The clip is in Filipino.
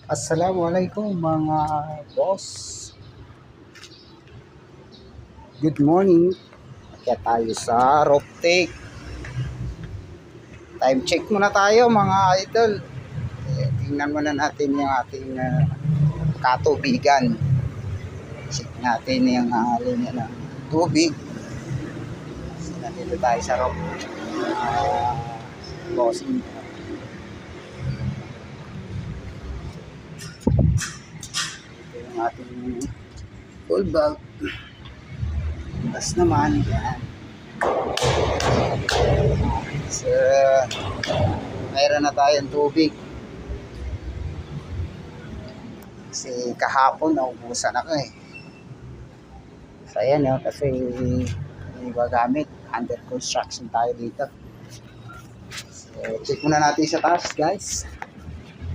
Assalamualaikum mga boss. Good morning. Kaya tayo sa rope take. Time check muna tayo mga idol. Tingnan muna natin yung ating katubigan. Check natin yung linya ng tubig. So, nandito tayo sa rope. Bossing. Ito yung ating full bag. Tapos naman, yan. So, mayroon na tayong tubig. Kasi kahapon, naubusan ako eh. So, ayan yun, kasi hindi ba gamit. Under construction tayo dito. So, check muna natin sa taas, guys.